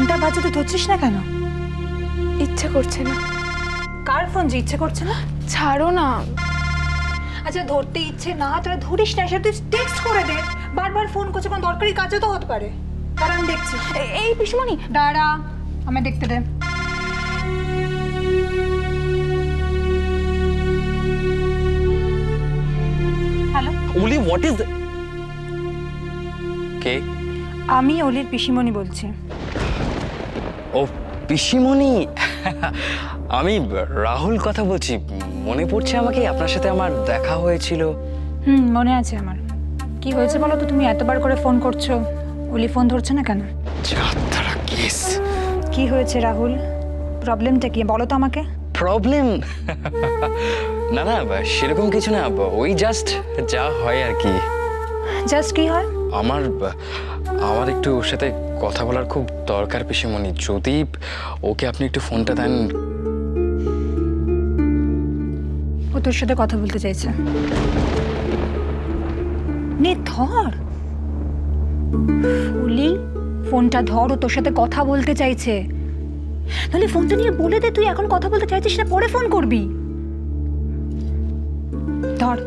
ফোনটা বাজে, তুই ধরছিস না কেন? ইচ্ছে করছে না। কার ফোন যে ইচ্ছে করছে না? ছাড়ো না। আচ্ছা ধরতে ইচ্ছে না তোরা ধরিস না, সেটা তুই টেক্সট করে দে। বারবার ফোন করছে, কোনো দরকারি কাজও তো হতে পারে। তার আমি দেখছি। এই পিসমণি দাঁড়া, আমায় দেখতে দে। হ্যালো ওলি, হোয়াট ইজ কে? আমি অলির পিসিমণি বলছি। ও পিসিমণি, আমি রাহুল কথা বলছি। মনে পড়ছে আমাকে, আপনার সাথে আমার দেখা হয়েছিল। মনে আছে আমার। কি হয়েছে বলো তো, তুমি এতবার করে ফোন করছো, অলি ফোন ধরছে না কেন? যাত্রা কেস। কি হয়েছে রাহুল? প্রবলেমটা কি বলো তো আমাকে। প্রবলেম? না না, সেরকম কিছু না, ওই জাস্ট যা হয় আর কি। জাস্ট কি হয়? আমার একটু ওর সাথে কথা বলার খুব দরকার পিসিমণি। যদি ওকে আপনি একটু ফোনটা দেন। ও তোর সাথে কথা বলতে চাইছে। নে ধর অলি, ফোনটা ধর, ও তোর সাথে কথা বলতে চাইছে। তাহলে ফোনটা নিয়ে বলে দে তুই এখন কথা বলতে চাইছিস না, পরে ফোন করবি। ধর।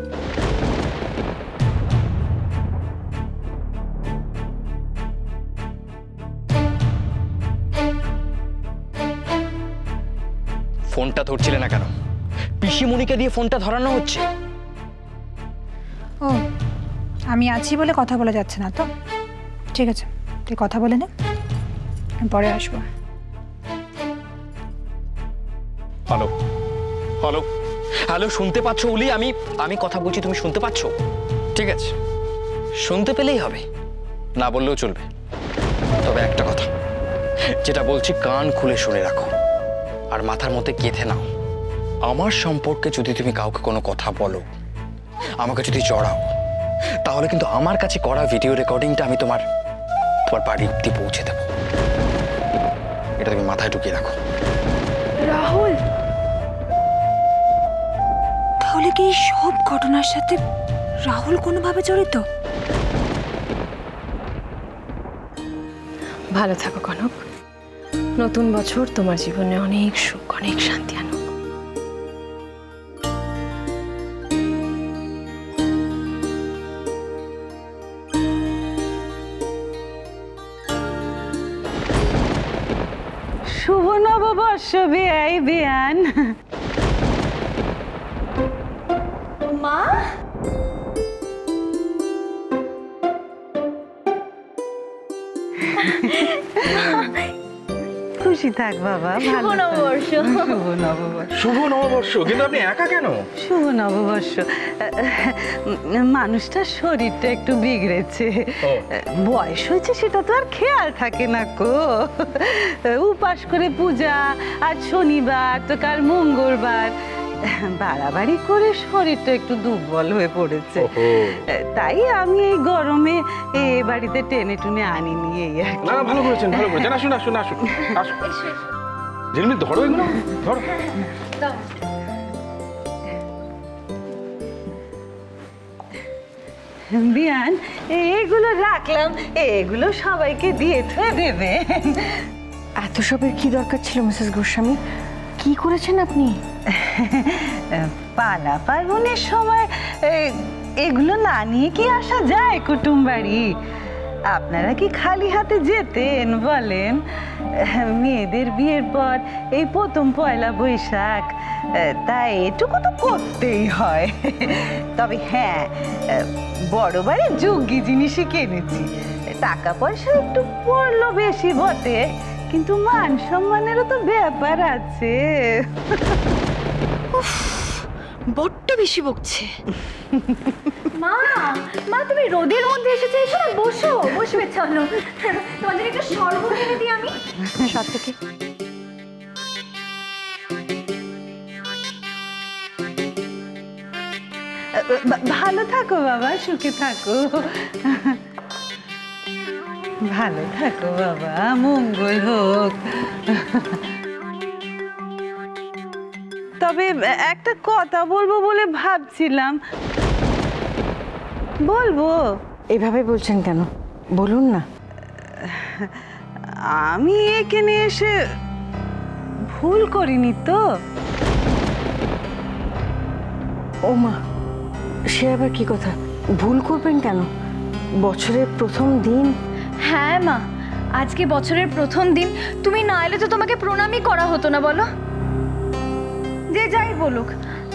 ফোনটা ধরছিলে না কেন? পিসিমণিকে দিয়ে ফোনটা ধরানো হচ্ছে। ও, আমি আছি বলে কথা বলা যাচ্ছে না তো? ঠিক আছে, তুই কথা বলে নে, আমি পরে আসবো। হ্যালো হ্যালো হ্যালো, শুনতে পাচ্ছ ওলি? আমি কথা বলছি, তুমি শুনতে পাচ্ছ? ঠিক আছে, শুনতে পেলেই হবে, না বললেও চলবে। তবে একটা কথা, যেটা বলছি কান খুলে শুনে রাখো আর মাথার মধ্যে গেঁথে নাও। আমার সম্পর্কে যদি তুমি কাউকে কোনো কথা বলো, আমাকে যদি জড়াও, তাহলে কিন্তু আমার কাছে করা ভিডিও রেকর্ডিংটা আমি তোমার বাড়ি অব্দি পৌঁছে দেবো। এটা তুমি মাথায় ঢুকিয়ে রাখো। রাহুল, তাহলে কি এই সব ঘটনার সাথে রাহুল কোনোভাবে জড়িত? ভালো থাকো কনক। নতুন বছর তোমার জীবনে অনেক সুখ, অনেক শান্তি আনুক। শুভ নববর্ষ বিয়াই বিয়ান। মা, খুশি থাক বাবা। শুভ নববর্ষ। শুভ নববর্ষ। শুভ নববর্ষ, কিন্তু আপনি একা কেন? শুভ নববর্ষ। মানুষটার শরীরটা একটু বিগড়েছে, বয়স হয়েছে, সেটা তো আর খেয়াল থাকে না কো। উপাস করে পূজা, আজ শনিবার তো কাল মঙ্গলবার, বাড়াবাড়ি করে শরীরটা একটু দুর্বল হয়ে পড়েছে। তাই আমি এই গরমে এ বাড়িতে টেনে টুনে আনিনি। এই আর কি। না ভালো করেছেন, ভালো করেছেন। আসুন আসুন আসুন আসুন। ঝিলমিল ধরো এগুলো, ধরো। বিয়ান, এগুলো রাখলাম, এগুলো সবাইকে দিয়ে থুয়ে দেবে। এত সবের কি দরকার ছিল মিসেস গোস্বামী? কি করেছেন আপনি? পালা পার্বণের সময় এগুলো না নিয়ে কি আসা যায় কুটুম বাড়ি? আপনারা কি খালি হাতে যেতেন বলেন? মেয়েদের বিয়ের পর এই প্রথম পয়লা বৈশাখ, তাই এটুকু তো করতেই হয়। তবে হ্যাঁ, বড় বাড়ি যোগ্য জিনিসই কিনেছি। টাকা পয়সা একটু পড়লো বেশি বটে, কিন্তু মান সম্মানেরও তো ব্যাপার আছে। বড্ড বেশি বকছে। মা, মা তুমি রোদের মধ্যে এসেছো, এসো না, বসো, বসবে, চলো তোমাদের একটা শরবত এনে দিই আমি। সত্যি? ভালো থাকো বাবা, সুখে থাকো। ভালো থাকো বাবা, মঙ্গল হোক। তবে একটা কথা বলবো বলে ভাবছিলাম। বলবো? এভাবে বলছেন কেন, বলুন না। আমি এখানে এসে ভুল করিনি তো? ও মা, সে আবার কি কথা? ভুল করবেন কেন? বছরের প্রথম দিন। হ্যাঁ মা, আজকে বছরের প্রথম দিন, তুমি না এলে তো তোমাকে প্রণামই করা হতো না বলো। যে যাই বলুক,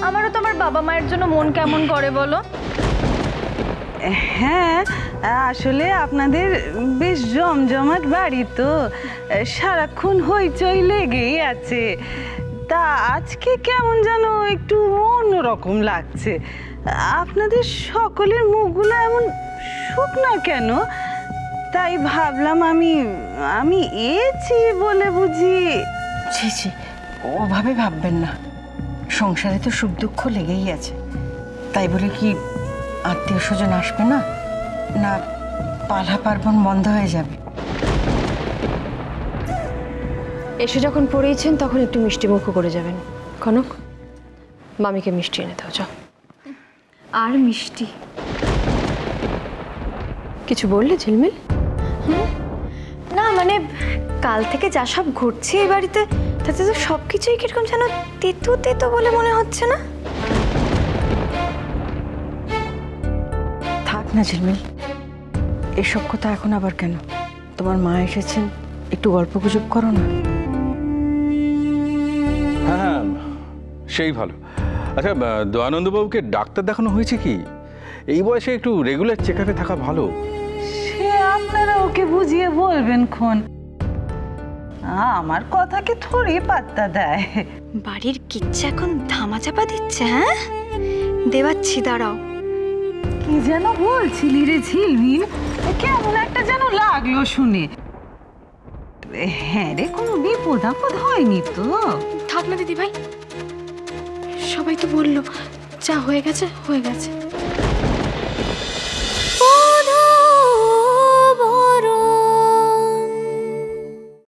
আমারও তো আমার বাবা মায়ের জন্য মন কেমন করে বলো। হ্যাঁ, আসলে আপনাদের বেশ জমজমাট বাড়ি তো, সারাক্ষণ হইচই লেগেই আছে। তা আজকে কেমন যেন একটু অন্যরকম লাগছে। আপনাদের সকলের মুখগুলো এমন শুকনা কেন? তাই ভাবলাম আমি এছি বলে বুঝি। ছি ছি, ওভাবে ভাববেন না। সংসারে তো সুখ দুঃখ লেগেই আছে, তাই বলে কি আত্মীয় স্বজন আসবে না? না পালা পার্বণ বন্ধ হয়ে যাবে? এসে যখন পড়েইছেন তখন একটু মিষ্টি মুখ করে যাবেন। কনক, মামিকে মিষ্টি এনে দাও, যাও। আর মিষ্টি? কিছু বললে ঝিলমিল? না মানে, কাল থেকে যা সব ঘটছে এই বাড়িতে, তাতে তো সব কিছুই কিরকম যেন তেতো তেতো বলে মনে হচ্ছে না? থাক না ঝিলমিল, এসব কথা এখন আবার কেন? তোমার মা এসেছেন, একটু গল্প গুজব করো না। হ্যাঁ, সেই ভালো। আচ্ছা, দয়ানন্দবাবুকে ডাক্তার দেখানো হয়েছে কি? এই বয়সে একটু রেগুলার চেক আপে থাকা ভালো। সে আপনারা ওকে বুঝিয়ে বলবেন খন, আমার কথাকে থোড়ি পাত্তা দেয়। বাড়ির কিচ্ছা এখন ধামাচাপা দিচ্ছে। হ্যাঁ, দেওয়াচ্ছি, দাঁড়াও। কি যেন বলছিলি রে ঝিলমিল? কেমন একটা যেন লাগলো শুনে। হ্যাঁ রে, কোনো বিপদ আপদ হয়নি তো? থাক না দিদি ভাই, সবাই তো বললো যা হয়ে গেছে হয়ে গেছে।